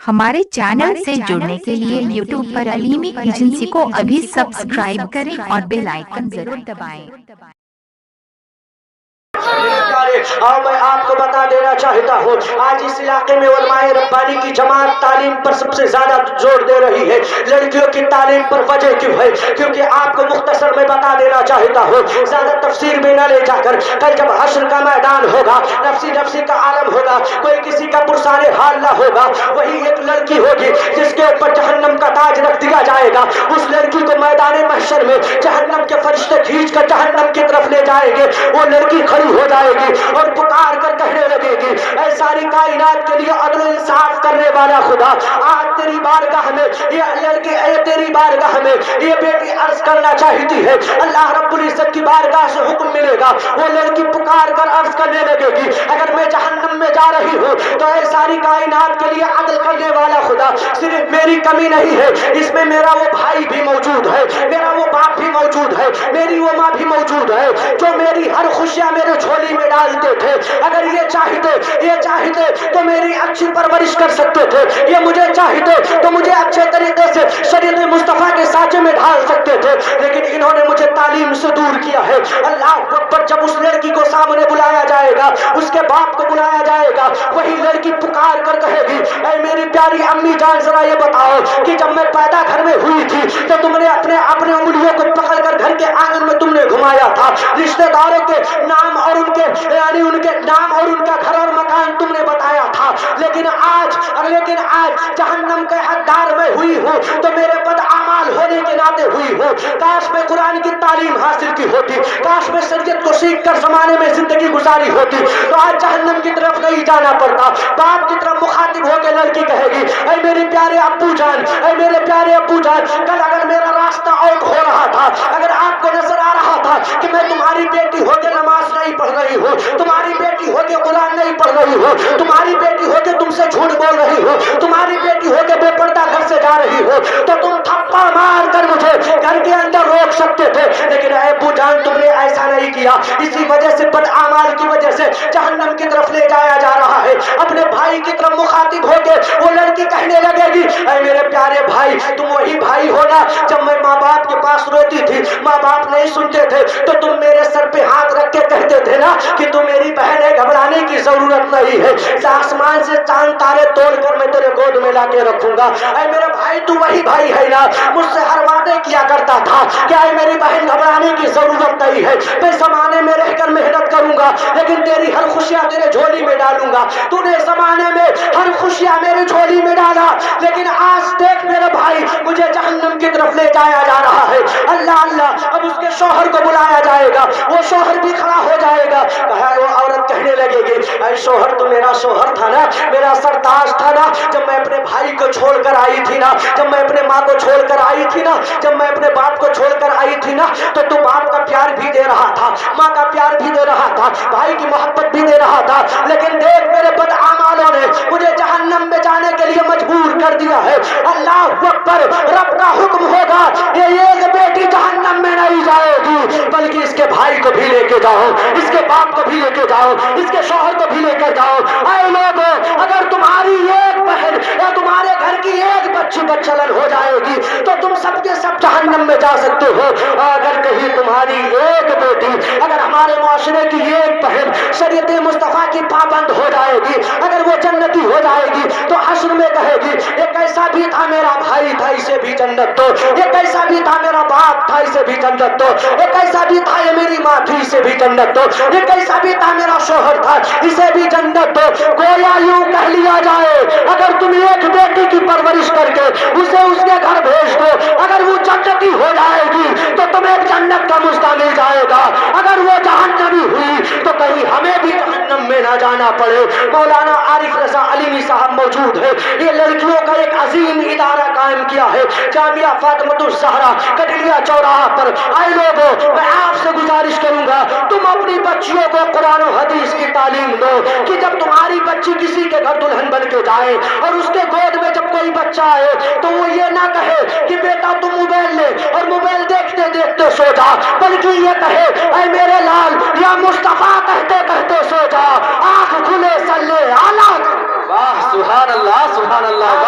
हमारे चैनल से जुड़ने के लिए YouTube पर अलीमी एजेंसी को अभी सब्सक्राइब करें और बेल आइकन जरूर दबाएं। और मैं आपको बता देना चाहता हूँ, आज इस इलाके में उलमाए रब्बानी की जमात तालीम पर सबसे ज्यादा जोर दे रही है। लड़कियों की तालीम पर वजह क्यों है? क्योंकि आपको मुख्तसर में बता देना चाहता हूँ, ज्यादा तफसीर में न ले जाकर, कल जब हश्र का मैदान होगा, नफसी नफसी का आलम होगा, कोई किसी का पुरसाने हाल न होगा, वही एक लड़की होगी जिसके ऊपर जहन्नम का ताज रख दिया जाएगा। उस लड़की को मैदान महशर में जहन्नम के फरिश्ते खींच कर जहन्नम की तरफ ले जाएंगे। वो लड़की खड़ी हो जाएगी और पुकार कर कहने लगेगी, ऐ सारी कायनात के लिए अदल इंसाफ करने वाला खुदा, आज तेरी बारगाह में ये लड़की, तेरी बारगाह में ये बेटी अर्ज करना चाहती है। अल्लाह रब्बुल इज्जत की बारगाह से हुक्म मिलेगा, वो लड़की पुकार कर अर्ज करने लगेगी, अगर मैं जहन्नम में जा रही हूँ तो ऐ सारी कायनात के लिए अदल करने वाला खुदा, सिर्फ मेरी कमी नहीं है, इसमें मेरा वो भाई भी मौजूद है, मेरा वो बाप भी मौजूद है, मेरी वो माँ भी मौजूद है, जो मेरी हर खुशियाँ मेरे झोली में डालते थे। अगर ये चाहते तो मेरी अच्छी परवरिश कर सकते थे, ये मुझे चाहते तो मुझे अच्छे तरीके से शरीयत मुस्तफा के साँचे में ढाल सकते थे, लेकिन इन्होंने मुझे तालीम से दूर किया है। अल्लाह अकबर। जब उस लड़की को सामने बुलाया जाएगा, उसके बाप को बुलाया जाएगा, वही लड़की पुकार कर कहेगी, ऐ मेरी प्यारी अम्मी जान, जरा ये बताओ कि जब मैं पैदा घर में हुई थी तो तुमने अपने उंगलियों को पकड़कर घर के आंगन में तुमने घुमाया था, रिश्तेदारों के नाम और उनके नाम और उनका घर और मकान तुमने बताया था, लेकिन आज जहन्नम के हकदार में हुई हूँ तो मेरे बदआमाल होने के नाते हुई हूँ। काश मैं कुरान की तालीम हासिल की होती, काश मैं शरीयत को सीख कर जमाने में जिंदगी गुजारी होती तो आज जहन्नम की तरफ नहीं जाना पड़ता। बाप की तरफ मुखातिब होकर लड़की कहेगी, ऐ मेरे प्यारे अब्बू जान, ऐ मेरे प्यारे अब्बू जान, कल अगर मेरा रास्ता आउट हो रहा था, अगर आपको नजर आ रहा था कि मैं तुम्हारी बेटी होकर नमाज नहीं पढ़ रही हूँ, तुम्हारी बेटी होकर कुरान नहीं पढ़ रही हूँ, तुम्हारी बेटी होकर तुमसे झूठ बोल रही हूँ, तुम्हारी बेटी होकर बेपर्दा घर से जा रही हो, तो तुम थप्पड़ मार कर मुझे घर के अंदर रोक सकते थे, लेकिन अब्बू जान तुमने ऐसा नहीं किया। इसी वजह से, बदआमाल की वजह से जहन्नम की तरफ ले जाया जा रहा है। अपने भाई की तरफ मुखातिब होकर वो लड़की कहने लगेगी, ऐ मेरे प्यारे भाई, तुम वही भाई हो ना, जब मैं माँ बाप के पास रोती थी, माँ बाप नहीं सुनते थे तो तुम मेरे सर पे हाथ रख के कहते थे ना कि तू मेरी बहन है, घबराने की जरूरत नहीं है, आसमान से चांद तारे तोड़कर मैं तेरे गोद में लाके रखूंगा। ऐ मेरे भाई, तू वही भाई है ना, मुझसे हर वादे किया करता था कि ऐ मेरी बहन घबराने की जरूरत नहीं है, मैं जमाने में रहकर मेहनत करूंगा, लेकिन तेरी हर खुशियां तेरे झोली में डालूंगा। तूने जमाने में हर खुशियां मेरे झोली में डाला, लेकिन आज देख मेरे भाई, मुझे जहन्नम की तरफ ले जाया जा रहा है। अल्लाह अल्लाह। अब उसके शौहर को बुलाया जाएगा, वो शौहर भी खड़ा हो जाएगा, वो औरत कहने लगेगी, ऐ शौहर, तो मेरा शौहर था ना, मेरा सरताज था ना, जब मैं अपने भाई को छोड़कर आई थी ना, जब मैं अपने माँ को छोड़कर आई थी ना, जब मैं अपने बाप को छोड़कर आई थी ना, तो तू बाप का प्यार भी दे रहा था, माँ का प्यार भी दे रहा था, भाई की मोहब्बत भी दे रहा था, लेकिन देख मेरे बदआमालों ने मुझे जहन्नम में जाने के लिए मजबूर कर दिया है। अल्लाह अकबर। रब का हुक्म होगा, ये एक बेटी जहन्नम में नहीं जाएगी, बल्कि इसके भाई को भी लेके जाओ, इसके बाप को भी लेके जाओ, इसके शौहर को भी लेकर जाओ। ऐ लोगों, अगर तुम्हारी एक बहन या तुम्हारे घर की एक बच्ची बच्चलन हो जाएगी तो तुम सबके सब जहन्नम में जा सकते हो। अगर कहीं तुम्हारी एक बेटी, अगर हमारे मुआशरे की एक बहन शरीयत मुस्तफा की पाबंद हो जाएगी, अगर वो जन्नती हो जाएगी तो हश्र में कहेगी, ये कैसा भी था मेरा भाई था, इसे भी जन्नत दो, ये कैसा भी था मेरा बाप था, इसे भी जन्नत दो, ये कैसा भी था ये मेरी माँ थी, इसे भी जन्नत दो, ये कैसा भी था मेरा शौहर था, इसे भी जन्नत दो। गोया यूं कह लिया जाए, अगर तुम एक बेटी की परवरिश करके उसे उसके घर भेज दो, अगर वो जन्नती हो जाएगी तो तुम्हें जन्नत का मुस्ता मिल जाएगा, अगर वो जहन्नमी हुई तो कहीं हमें भी जहन्नम में ना जाना पड़े। मौलाना आरिफ रजा अलीमी साहब मौजूद है, ये लड़कियों का एक अजीम इदारा कायम किया है, जामिया फातिमतुज ज़हरा कटलिया चौराहा पर। आए लोगों, मैं आपसे गुजारिश करूंगा, तुम अपनी बच्चियों को कुरान और हदीस की तालीम दो कि जब तुम्हारी बच्ची किसी के घर दुल्हन बन के जाए और उसके गोद में जब कोई बच्चा आए तो वो ये ना कहे कि बेटा तुम मोबाइल ले और मोबाइल देखते देखते सो जा, बल्कि ये कहे, ऐ मेरे लाल या मुस्तफा कहते कहते सो जा, आंख खुले सल्ले आला। वाह, सुभान अल्लाह, सुभान अल्लाह।